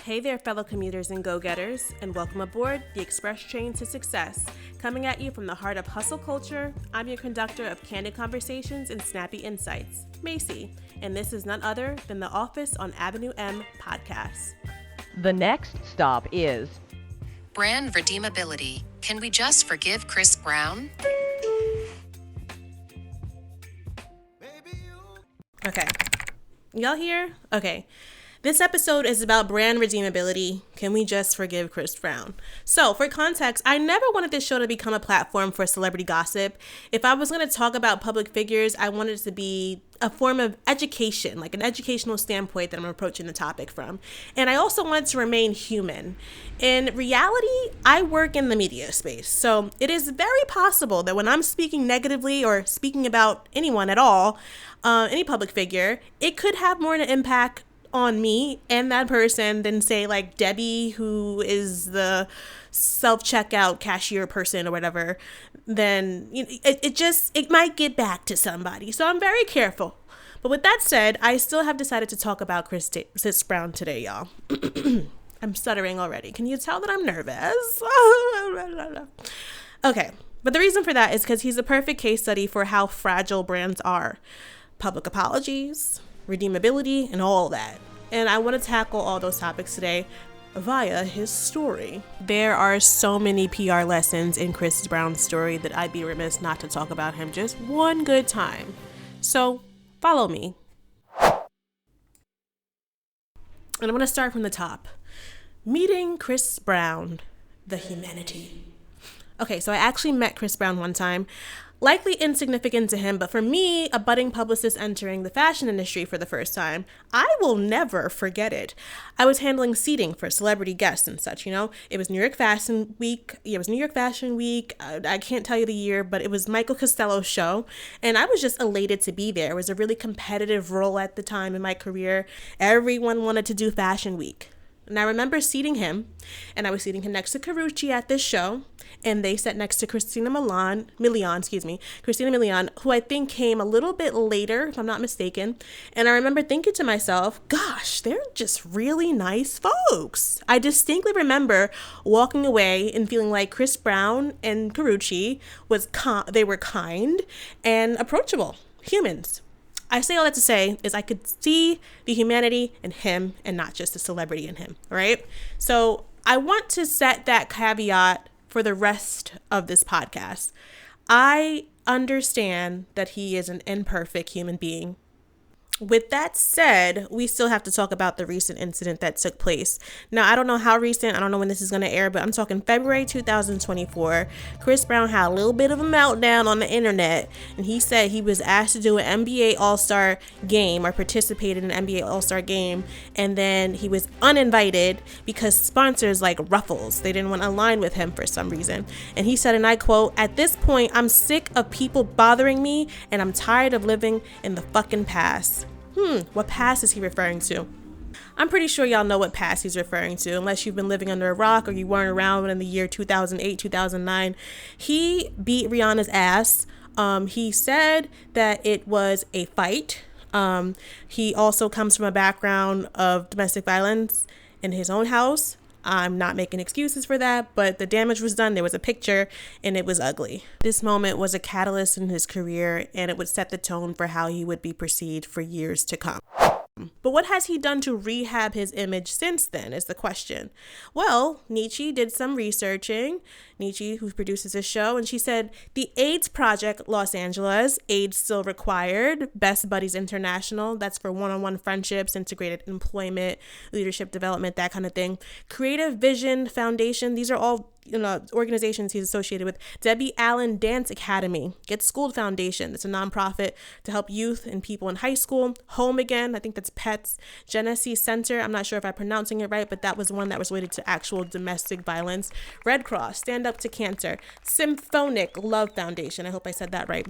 Hey there, fellow commuters and go-getters, and welcome aboard the express train to success. Coming at you from the heart of hustle culture, I'm your conductor of candid conversations and snappy insights, Macy, and this is none other than the Office on Avenue M podcast. The next stop is Brand Redeemability. Can we just forgive Chris Brown? Okay. Y'all here? Okay. This episode is about brand redeemability. Can we just forgive Chris Brown? So, for context, I never wanted this show to become a platform for celebrity gossip. If I was going to talk about public figures, I wanted it to be a form of education, like an educational standpoint that I'm approaching the topic from. And I also wanted to remain human. In reality, I work in the media space. So it is very possible that when I'm speaking negatively or speaking about anyone at all, any public figure, it could have more of an impact on me and that person than, say, like Debbie, who is the self-checkout cashier person or whatever. Then it might get back to somebody. So I'm very careful. But with that said, I still have decided to talk about Chris Brown today, y'all. I'm stuttering already. Can you tell that I'm nervous? Okay. But the reason for that is because he's a perfect case study for how fragile brands are. Public apologies, redeemability, and all that. And I want to tackle all those topics today via his story. There are so many PR lessons in Chris Brown's story that I'd be remiss not to talk about him just one good time. So follow me. And I'm going to start from the top. Meeting Chris Brown, the humanity. Okay, so I actually met Chris Brown one time. Likely insignificant to him, but for me, a budding publicist entering the fashion industry for the first time, I will never forget it. I was handling seating for celebrity guests and such, It was New York Fashion Week. Yeah, it was New York Fashion Week. I can't tell you the year, but it was Michael Costello's show, and I was just elated to be there. It was a really competitive role at the time in my career. Everyone wanted to do Fashion Week. And I remember seating him, and I was seating him next to Carucci at this show, and they sat next to Christina Milian, who I think came a little bit later, if I'm not mistaken. And I remember thinking to myself, gosh, they're just really nice folks. I distinctly remember walking away and feeling like Chris Brown and Carucci they were kind and approachable humans. I say all that to say is I could see the humanity in him and not just the celebrity in him, right? So I want to set that caveat for the rest of this podcast. I understand that he is an imperfect human being. With that said, we still have to talk about the recent incident that took place. Now, I don't know how recent. I don't know when this is going to air, but I'm talking February 2024. Chris Brown had a little bit of a meltdown on the internet, and he said he was asked to do an NBA All-Star game or participate in an NBA All-Star game, and then he was uninvited because sponsors like Ruffles, they didn't want to align with him for some reason. And he said, and I quote, "At this point, I'm sick of people bothering me, and I'm tired of living in the fucking past." What past is he referring to? I'm pretty sure y'all know what past he's referring to, unless you've been living under a rock or you weren't around in the year 2008, 2009. He beat Rihanna's ass. He said that it was a fight. He also comes from a background of domestic violence in his own house. I'm not making excuses for that, but the damage was done. There was a picture and it was ugly. This moment was a catalyst in his career, and it would set the tone for how he would be perceived for years to come. But what has he done to rehab his image since then is the question. Well, Nietzsche did some researching. Nietzsche, who produces this show, and she said, the AIDS Project Los Angeles, AIDS Still Required, Best Buddies International, that's for one-on-one friendships, integrated employment, leadership development, that kind of thing. Creative Vision Foundation, these are all organizations he's associated with. Debbie Allen Dance Academy, Get Schooled Foundation, it's a nonprofit to help youth and people in high school. Home Again, I think that's pets. Genesee Center, I'm not sure if I'm pronouncing it right, but that was one that was related to actual domestic violence. Red Cross, Stand Up to Cancer. Symphonic Love Foundation, I hope I said that right.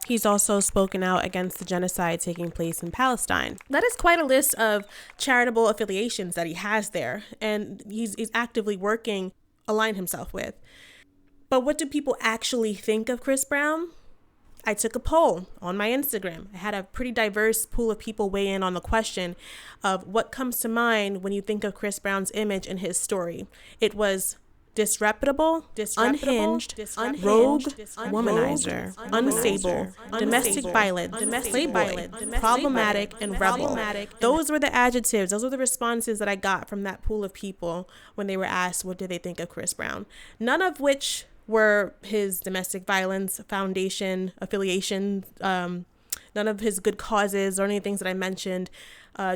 He's also spoken out against the genocide taking place in Palestine. That is quite a list of charitable affiliations that he has there, and he's actively working align himself with. But what do people actually think of Chris Brown? I took a poll on my Instagram. I had a pretty diverse pool of people weigh in on the question of what comes to mind when you think of Chris Brown's image and his story. It was disreputable, unhinged, rogue, womanizer, unstable, domestic violent, playboy, problematic, and rebel. Those were the adjectives. Those were the responses that I got from that pool of people when they were asked what did they think of Chris Brown. None of which were his domestic violence foundation affiliation, none of his good causes or any things that I mentioned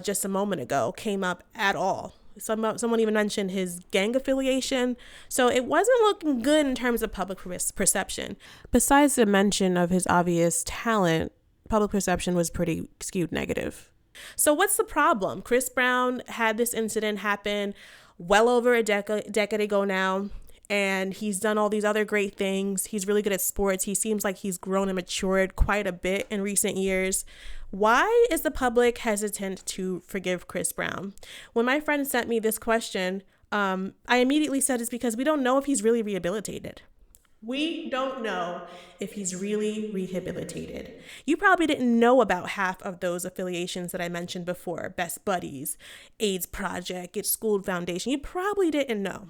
just a moment ago came up at all. Someone even mentioned his gang affiliation. So it wasn't looking good in terms of public perception. Besides the mention of his obvious talent, public perception was pretty skewed negative. So what's the problem? Chris Brown had this incident happen well over a decade ago now. And he's done all these other great things. He's really good at sports. He seems like he's grown and matured quite a bit in recent years. Why is the public hesitant to forgive Chris Brown? When my friend sent me this question, I immediately said it's because we don't know if he's really rehabilitated. We don't know if he's really rehabilitated. You probably didn't know about half of those affiliations that I mentioned before. Best Buddies, AIDS Project, Get Schooled Foundation. You probably didn't know.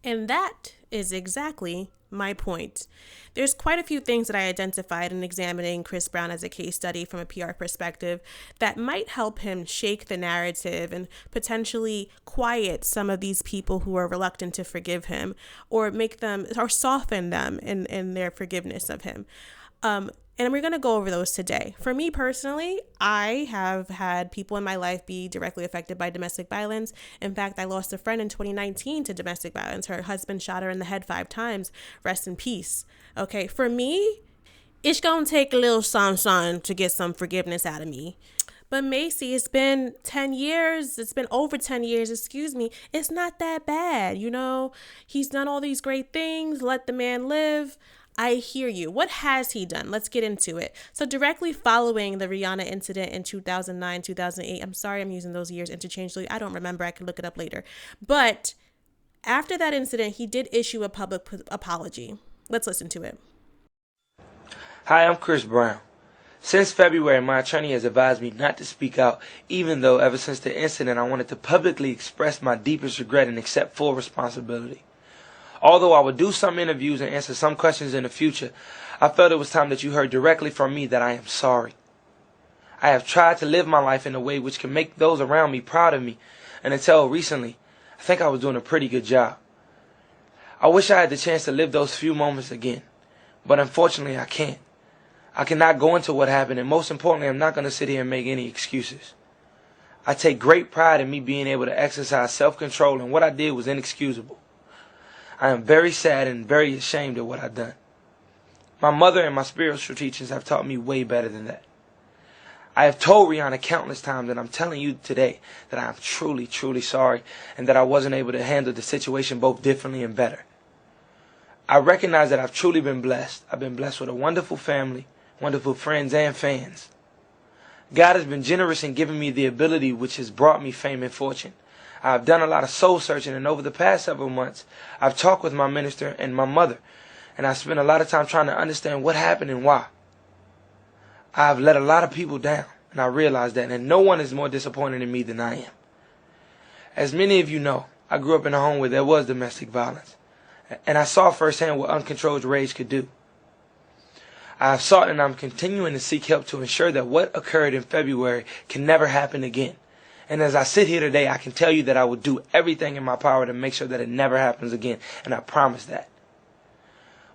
And that is exactly my point. There's quite a few things that I identified in examining Chris Brown as a case study from a PR perspective that might help him shake the narrative and potentially quiet some of these people who are reluctant to forgive him or make them or soften them in their forgiveness of him. And we're going to go over those today. For me personally, I have had people in my life be directly affected by domestic violence. In fact, I lost a friend in 2019 to domestic violence. Her husband shot her in the head 5 times. Rest in peace. Okay, for me, it's going to take a little something to get some forgiveness out of me. But Macy, it's been 10 years. It's been over 10 years, excuse me. It's not that bad. You know, he's done all these great things. Let the man live. I hear you. What has he done? Let's get into it. So directly following the Rihanna incident in 2009, 2008, I'm sorry I'm using those years interchangeably. I don't remember. I can look it up later. But after that incident, he did issue a public apology. Let's listen to it. Hi, I'm Chris Brown. Since February, my attorney has advised me not to speak out, even though ever since the incident, I wanted to publicly express my deepest regret and accept full responsibility. Although I would do some interviews and answer some questions in the future, I felt it was time that you heard directly from me that I am sorry. I have tried to live my life in a way which can make those around me proud of me, and until recently, I think I was doing a pretty good job. I wish I had the chance to live those few moments again, but unfortunately I can't. I cannot go into what happened, and most importantly, I'm not going to sit here and make any excuses. I take great pride in me being able to exercise self-control, and what I did was inexcusable. I am very sad and very ashamed of what I've done. My mother and my spiritual teachers have taught me way better than that. I have told Rihanna countless times, and I'm telling you today that I am truly, truly sorry and that I wasn't able to handle the situation both differently and better. I recognize that I've truly been blessed. I've been blessed with a wonderful family, wonderful friends and fans. God has been generous in giving me the ability which has brought me fame and fortune. I've done a lot of soul searching, and over the past several months, I've talked with my minister and my mother, and I spent a lot of time trying to understand what happened and why. I've let a lot of people down, and I realize that, and no one is more disappointed in me than I am. As many of you know, I grew up in a home where there was domestic violence, and I saw firsthand what uncontrolled rage could do. I have sought and I'm continuing to seek help to ensure that what occurred in February can never happen again. And as I sit here today, I can tell you that I will do everything in my power to make sure that it never happens again. And I promise that.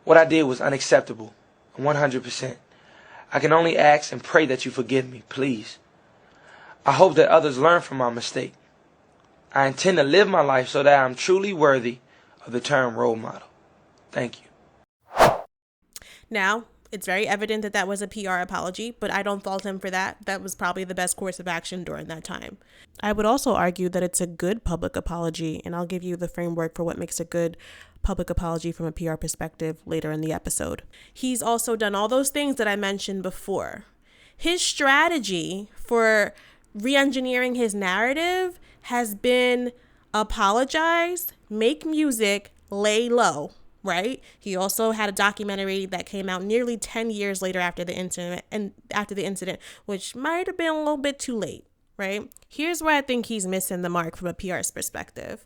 What I did was unacceptable, 100%. I can only ask and pray that you forgive me, please. I hope that others learn from my mistake. I intend to live my life so that I'm truly worthy of the term role model. Thank you. Now, it's very evident that that was a PR apology, but I don't fault him for that. That was probably the best course of action during that time. I would also argue that it's a good public apology, and I'll give you the framework for what makes a good public apology from a PR perspective later in the episode. He's also done all those things that I mentioned before. His strategy for re-engineering his narrative has been apologize, make music, lay low. right? He also had a documentary that came out nearly 10 years later after the incident, which might have been a little bit too late, right? Here's where I think he's missing the mark from a PR's perspective.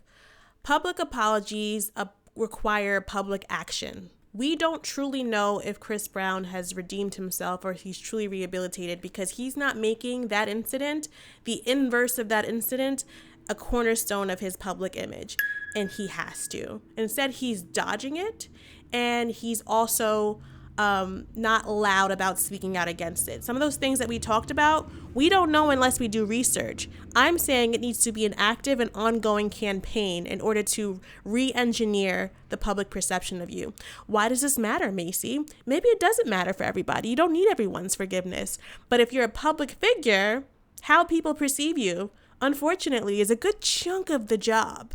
Public apologies require public action. We don't truly know if Chris Brown has redeemed himself or if he's truly rehabilitated because he's not making that incident, the inverse of that incident, a cornerstone of his public image. And he has to. Instead, he's dodging it, and he's also not loud about speaking out against it. Some of those things that we talked about, we don't know unless we do research. I'm saying it needs to be an active and ongoing campaign in order to re-engineer the public perception of you. Why does this matter, Macy? Maybe it doesn't matter for everybody. You don't need everyone's forgiveness. But if you're a public figure, how people perceive you, unfortunately, is a good chunk of the job.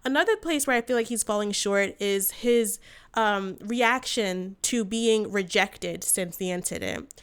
Another place where I feel like he's falling short is his reaction to being rejected since the incident.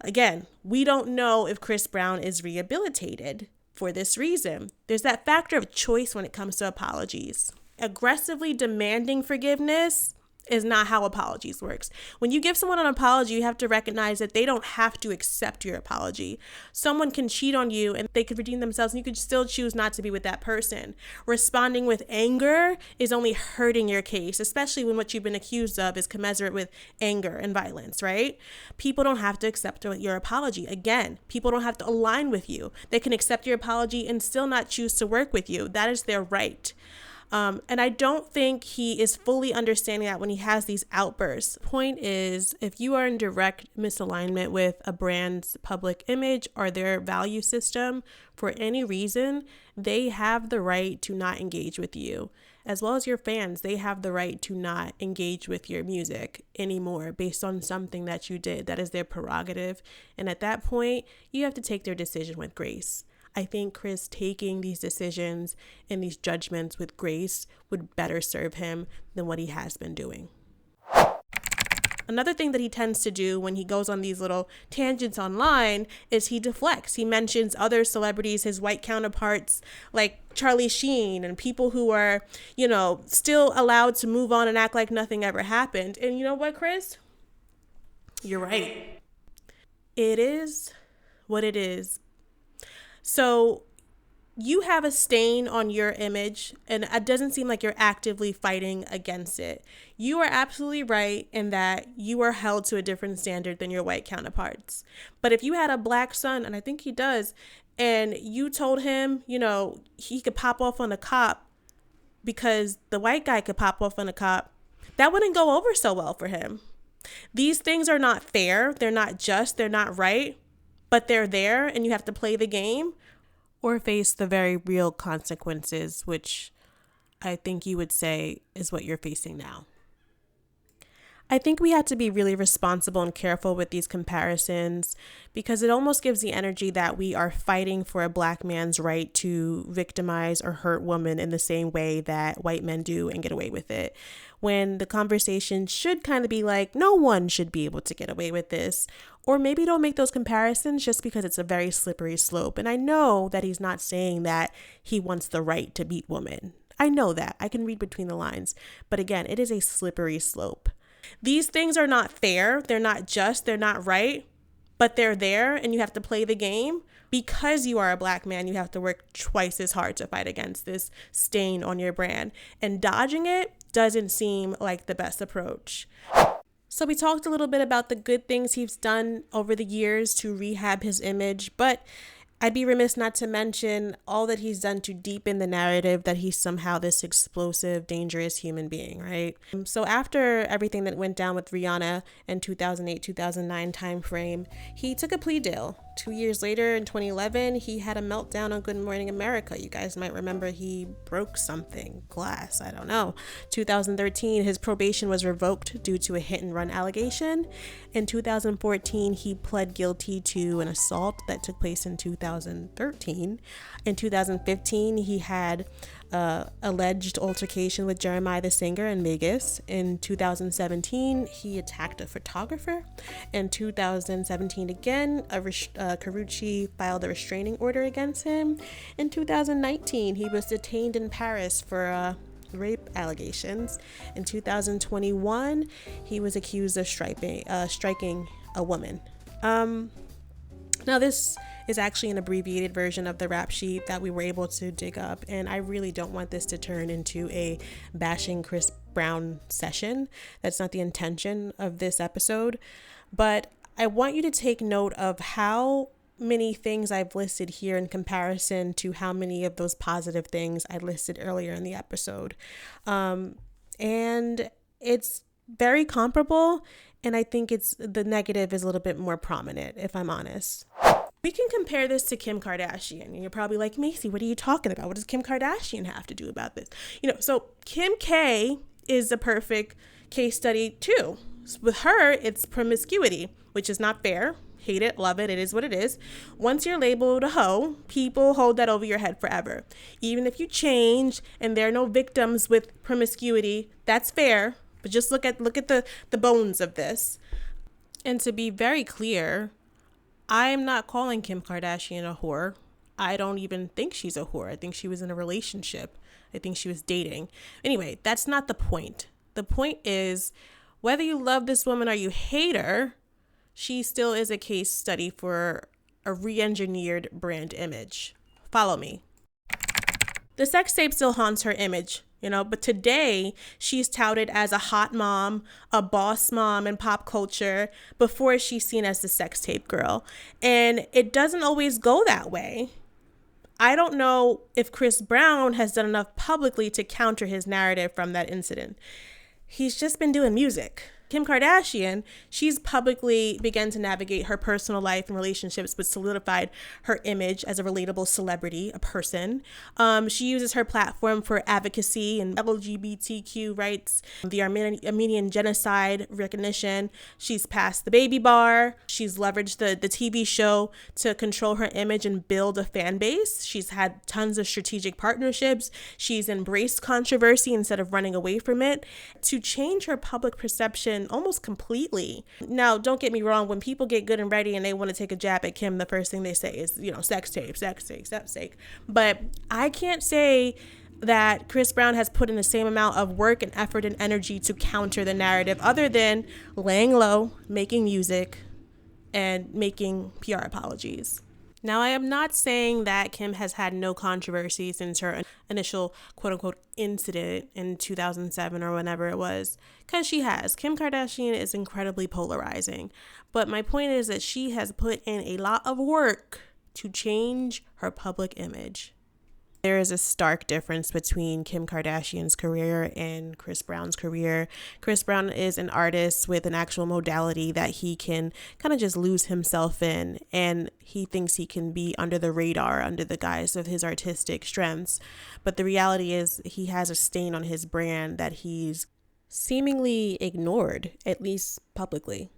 Again, we don't know if Chris Brown is rehabilitated for this reason. There's that factor of choice when it comes to apologies. Aggressively demanding forgiveness is not how apologies works. When you give someone an apology, you have to recognize that they don't have to accept your apology. Someone can cheat on you and they could redeem themselves and you could still choose not to be with that person. Responding with anger is only hurting your case, especially when what you've been accused of is commensurate with anger and violence, right? People don't have to accept your apology. Again, people don't have to align with you. They can accept your apology and still not choose to work with you. That is their right. And I don't think he is fully understanding that when he has these outbursts. Point is, if you are in direct misalignment with a brand's public image or their value system for any reason, they have the right to not engage with you. As well as your fans, they have the right to not engage with your music anymore based on something that you did. That is their prerogative. And at that point, you have to take their decision with grace. I think Chris taking these decisions and these judgments with grace would better serve him than what he has been doing. Another thing that he tends to do when he goes on these little tangents online is he deflects. He mentions other celebrities, his white counterparts like Charlie Sheen and people who are, still allowed to move on and act like nothing ever happened. And you know what, Chris? You're right. It is what it is. So you have a stain on your image, and it doesn't seem like you're actively fighting against it. You are absolutely right in that you are held to a different standard than your white counterparts. But if you had a black son, and I think he does, and you told him, he could pop off on a cop because the white guy could pop off on a cop, that wouldn't go over so well for him. These things are not fair. They're not just. They're not right. But they're there and you have to play the game or face the very real consequences, which I think you would say is what you're facing now. I think we have to be really responsible and careful with these comparisons because it almost gives the energy that we are fighting for a black man's right to victimize or hurt women in the same way that white men do and get away with it. When the conversation should kind of be like, no one should be able to get away with this. Or maybe don't make those comparisons just because it's a very slippery slope. And I know that he's not saying that he wants the right to beat women. I know that. I can read between the lines. But again, it is a slippery slope. These things are not fair. They're not just. They're not right. But they're there and you have to play the game. Because you are a black man, you have to work twice as hard to fight against this stain on your brand. And dodging it doesn't seem like the best approach. So we talked a little bit about the good things he's done over the years to rehab his image, but I'd be remiss not to mention all that he's done to deepen the narrative that he's somehow this explosive, dangerous human being, right? So after everything that went down with Rihanna in 2008-2009 timeframe, he took a plea deal. 2 years later, in 2011, he had a meltdown on Good Morning America. You guys might remember he broke something, glass, I don't know. 2013, his probation was revoked due to a hit and run allegation. In 2014, he pled guilty to an assault that took place in 2013. In 2015, he had alleged altercation with Jeremiah the singer in Vegas. In 2017, he attacked a photographer. In 2017 again, Carucci filed a restraining order against him. In 2019, he was detained in Paris for rape allegations. In 2021, he was accused of striking a woman. Now this is actually an abbreviated version of the rap sheet that we were able to dig up, and I really don't want this to turn into a bashing Chris Brown session. That's not the intention of this episode, but I want you to take note of how many things I've listed here in comparison to how many of those positive things I listed earlier in the episode. And it's very comparable, and I think the negative is a little bit more prominent, if I'm honest. We can compare this to Kim Kardashian, and you're probably like, Macy, what are you talking about? What does Kim Kardashian have to do about this? So Kim K is a perfect case study too. With her, it's promiscuity, which is not fair. Hate it, love it, it is what it is. Once you're labeled a hoe, people hold that over your head forever. Even if you change and there are no victims with promiscuity, that's fair. But just look at the bones of this. And to be very clear, I am not calling Kim Kardashian a whore. I don't even think she's a whore. I think she was in a relationship. I think she was dating. Anyway, that's not the point. The point is, whether you love this woman or you hate her, she still is a case study for a re-engineered brand image. Follow me. The sex tape still haunts her image, but today she's touted as a hot mom, a boss mom in pop culture before she's seen as the sex tape girl. And it doesn't always go that way. I don't know if Chris Brown has done enough publicly to counter his narrative from that incident. He's just been doing music. Kim Kardashian, she's publicly begun to navigate her personal life and relationships, which solidified her image as a relatable celebrity, a person. She uses her platform for advocacy and LGBTQ rights, the Armenian genocide recognition. She's passed the baby bar. She's leveraged the TV show to control her image and build a fan base. She's had tons of strategic partnerships. She's embraced controversy instead of running away from it to change her public perception almost completely. Now, don't get me wrong. When people get good and ready and they want to take a jab at Kim, the first thing they say is, sex tape. But I can't say that Chris Brown has put in the same amount of work and effort and energy to counter the narrative other than laying low, making music, and making PR apologies. Now, I am not saying that Kim has had no controversy since her initial quote-unquote incident in 2007 or whenever it was, because she has. Kim Kardashian is incredibly polarizing. But my point is that she has put in a lot of work to change her public image. There is a stark difference between Kim Kardashian's career and Chris Brown's career. Chris Brown is an artist with an actual modality that he can kind of just lose himself in, and he thinks he can be under the radar under the guise of his artistic strengths. But the reality is he has a stain on his brand that he's seemingly ignored, at least publicly.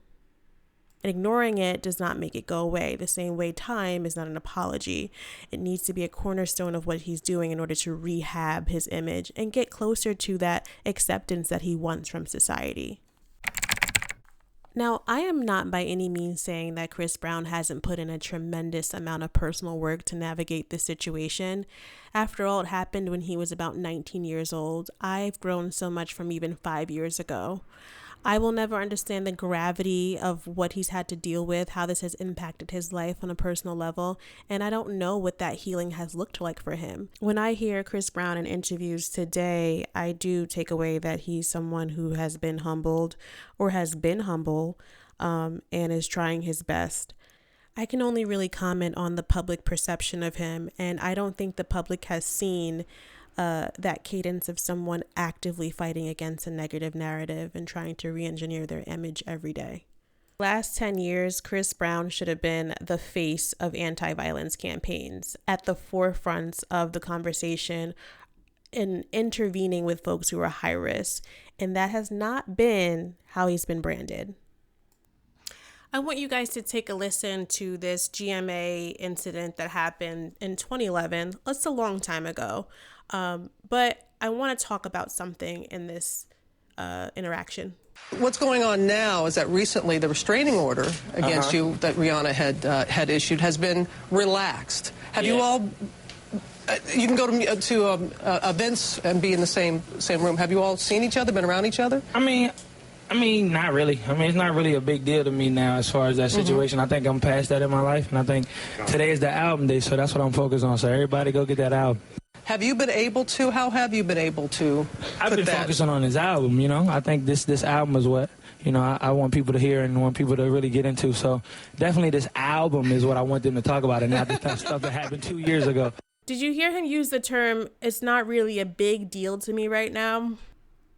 And ignoring it does not make it go away. The same way time is not an apology. It needs to be a cornerstone of what he's doing in order to rehab his image and get closer to that acceptance that he wants from society. Now, I am not by any means saying that Chris Brown hasn't put in a tremendous amount of personal work to navigate this situation. After all, it happened when he was about 19 years old. I've grown so much from even 5 years ago. I will never understand the gravity of what he's had to deal with, how this has impacted his life on a personal level, and I don't know what that healing has looked like for him. When I hear Chris Brown in interviews today, I do take away that he's someone who has been humbled or has been humble and is trying his best. I can only really comment on the public perception of him, and I don't think the public has seen that cadence of someone actively fighting against a negative narrative and trying to re-engineer their image every day. Last 10 years, Chris Brown should have been the face of anti-violence campaigns, at the forefront of the conversation and intervening with folks who are high risk. And that has not been how he's been branded. I want you guys to take a listen to this GMA incident that happened in 2011. It's a long time ago. But I want to talk about something in this interaction. What's going on now is that recently the restraining order against you that Rihanna had issued has been relaxed. Have you all You can go to events and be in the same room. Have you all seen each other, been around each other? I mean, not really. I mean, it's not really a big deal to me now as far as that situation. I think I'm past that in my life, and I think today is the album day, so that's what I'm focused on. So everybody go get that album. Have you been able to? How have you been able to? I've been focusing on this album, you know. I think this album is what, you know, I want people to hear and want people to really get into. So definitely this album is what I want them to talk about and not the stuff that happened 2 years ago. Did you hear him use the term, it's not really a big deal to me right now?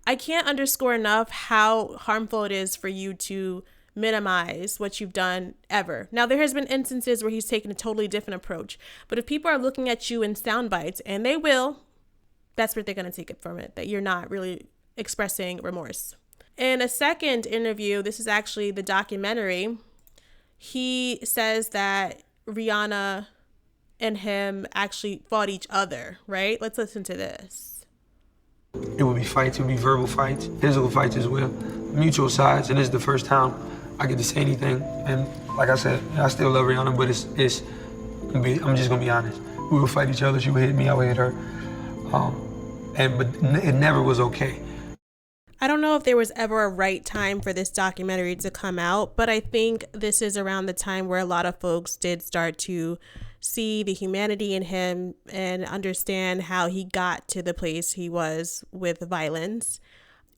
I can't underscore enough how harmful it is for you to minimize what you've done ever. Now, there has been instances where he's taken a totally different approach. But if people are looking at you in sound bites, and they will, that's what they're going to take it from it, that you're not really expressing remorse. In a second interview, this is actually the documentary, he says that Rihanna and him actually fought each other, right? Let's listen to this. It would be fights, it would be verbal fights, physical fights as well, mutual sides, and this is the first time I get to say anything. And like I said, I still love Rihanna, but I'm just gonna be honest. We would fight each other, she would hit me, I would hit her. But it never was okay. I don't know if there was ever a right time for this documentary to come out, but I think this is around the time where a lot of folks did start to see the humanity in him and understand how he got to the place he was with violence.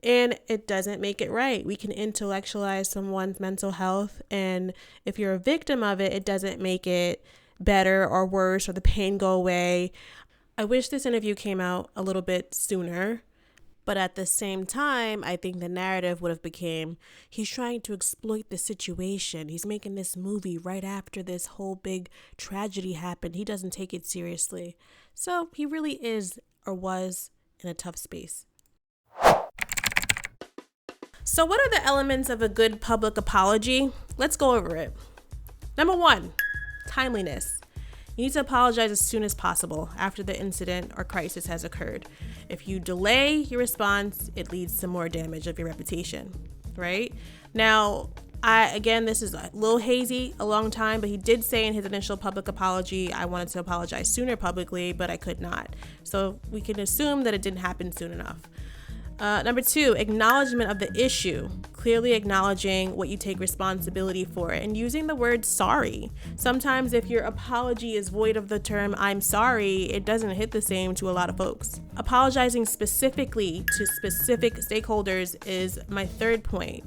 And it doesn't make it right. We can intellectualize someone's mental health, and if you're a victim of it, it doesn't make it better or worse or the pain go away. I wish this interview came out a little bit sooner, but at the same time, I think the narrative would have became, he's trying to exploit the situation. He's making this movie right after this whole big tragedy happened. He doesn't take it seriously. So he really is or was in a tough space. So what are the elements of a good public apology? Let's go over it. Number 1, timeliness. You need to apologize as soon as possible after the incident or crisis has occurred. If you delay your response, it leads to more damage of your reputation, right? Now, this is a little hazy, a long time, but he did say in his initial public apology, I wanted to apologize sooner publicly, but I could not. So we can assume that it didn't happen soon enough. Number 2, acknowledgement of the issue, clearly acknowledging what you take responsibility for and using the word sorry. Sometimes if your apology is void of the term I'm sorry, it doesn't hit the same to a lot of folks. Apologizing specifically to specific stakeholders is my third point.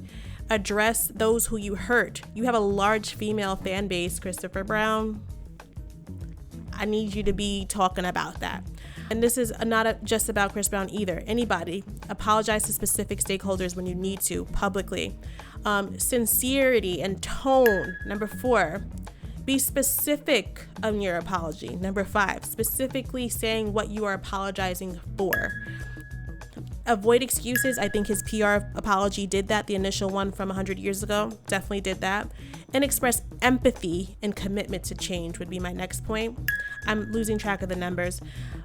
Address those who you hurt. You have a large female fan base, Christopher Brown. I need you to be talking about that. And this is not just about Chris Brown either. Anybody, apologize to specific stakeholders when you need to publicly. Sincerity and tone. Number 4, be specific on your apology. Number 5, specifically saying what you are apologizing for. Avoid excuses. I think his PR apology did that. The initial one from 100 years ago definitely did that. And express empathy and commitment to change would be my next point. I'm losing track of the numbers.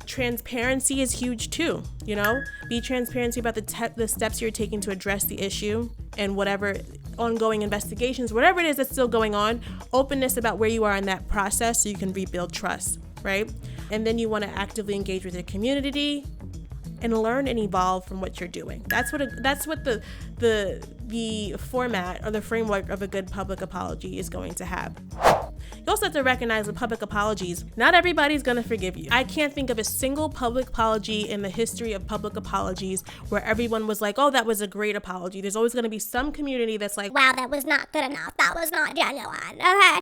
Transparency is huge too. You know, be transparent about the steps you're taking to address the issue and whatever ongoing investigations, whatever it is that's still going on. Openness about where you are in that process so you can rebuild trust, right? And then you want to actively engage with your community and learn and evolve from what you're doing. That's what the format or the framework of a good public apology is going to have. You also have to recognize with public apologies, not everybody's gonna forgive you. I can't think of a single public apology in the history of public apologies where everyone was like, oh, that was a great apology. There's always gonna be some community that's like, wow, that was not good enough. That was not genuine. Okay.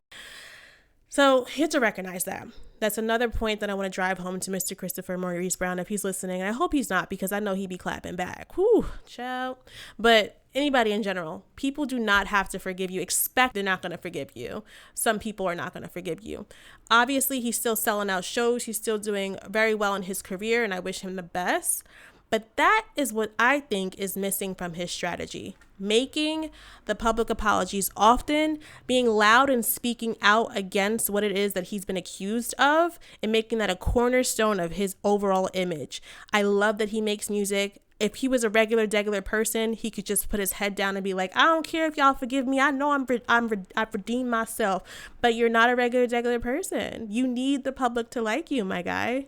So you have to recognize that. That's another point that I want to drive home to Mr. Christopher Maurice Brown if he's listening. And I hope he's not, because I know he'd be clapping back. Whew, child. But anybody in general, people do not have to forgive you. Expect they're not going to forgive you. Some people are not going to forgive you. Obviously, he's still selling out shows. He's still doing very well in his career, and I wish him the best. But that is what I think is missing from his strategy. Making the public apologies often, being loud and speaking out against what it is that he's been accused of, and making that a cornerstone of his overall image. I love that he makes music. If he was a regular person, he could just put his head down and be like, I don't care if y'all forgive me. I know I've redeemed myself. But you're not a regular person. You need the public to like you, my guy.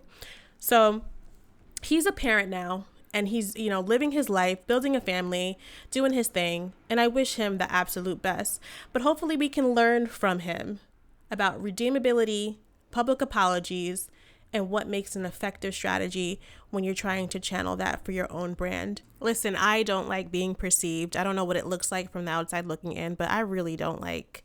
So he's a parent now. And he's, living his life, building a family, doing his thing. And I wish him the absolute best. But hopefully we can learn from him about redeemability, public apologies, and what makes an effective strategy when you're trying to channel that for your own brand. Listen, I don't like being perceived. I don't know what it looks like from the outside looking in, but I really don't like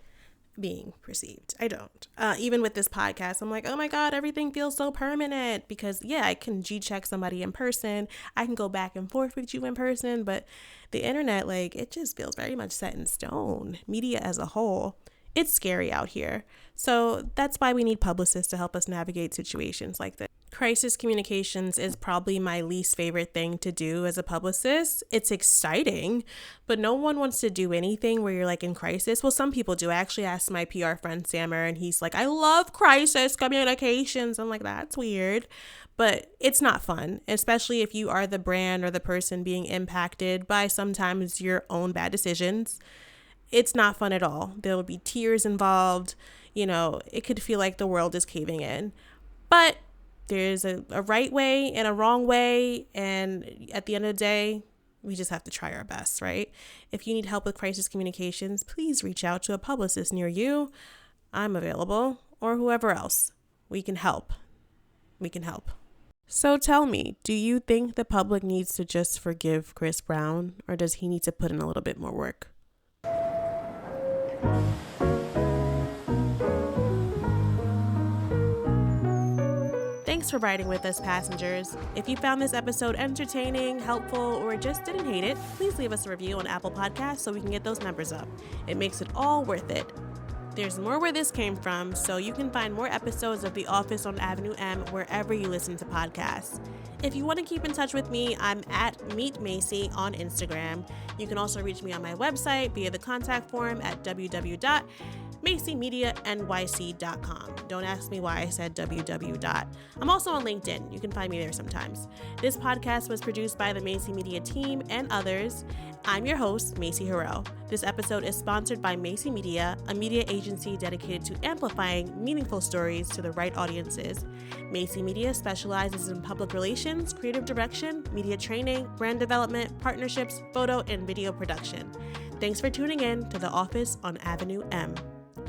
being perceived. I don't. Even with this podcast, I'm like, oh my God, everything feels so permanent because I can G-check somebody in person. I can go back and forth with you in person, but the internet, it just feels very much set in stone. Media as a whole, it's scary out here. So that's why we need publicists to help us navigate situations like this. Crisis communications is probably my least favorite thing to do as a publicist. It's exciting, but no one wants to do anything where you're in crisis. Well, some people do. I actually asked my PR friend Sammer, and he's like, I love crisis communications. I'm like, that's weird, but it's not fun, especially if you are the brand or the person being impacted by sometimes your own bad decisions. It's not fun at all. There will be tears involved. It could feel like the world is caving in, but there's a right way and a wrong way. And at the end of the day, we just have to try our best, right? If you need help with crisis communications, please reach out to a publicist near you. I'm available, or whoever else. We can help. So tell me, do you think the public needs to just forgive Chris Brown, or does he need to put in a little bit more work? Thanks for riding with us, passengers. If you found this episode entertaining, helpful, or just didn't hate it, please leave us a review on Apple Podcasts so we can get those numbers up. It makes it all worth it. There's more where this came from, so you can find more episodes of The Office on Avenue M wherever you listen to podcasts. If you want to keep in touch with me, I'm at Meet Macy on Instagram. You can also reach me on my website via the contact form at www.macymedianyc.com. Don't ask me why I said www. I'm also on LinkedIn. You can find me there sometimes. This podcast was produced by the Macy Media team and others. I'm your host, Macy Harrell. This episode is sponsored by Macy Media, a media agency dedicated to amplifying meaningful stories to the right audiences. Macy Media specializes in public relations, creative direction, media training, brand development, partnerships, photo, and video production. Thanks for tuning in to The Office on Avenue M.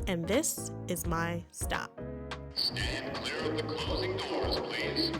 And this is my stop. Stand clear of the closing doors, please.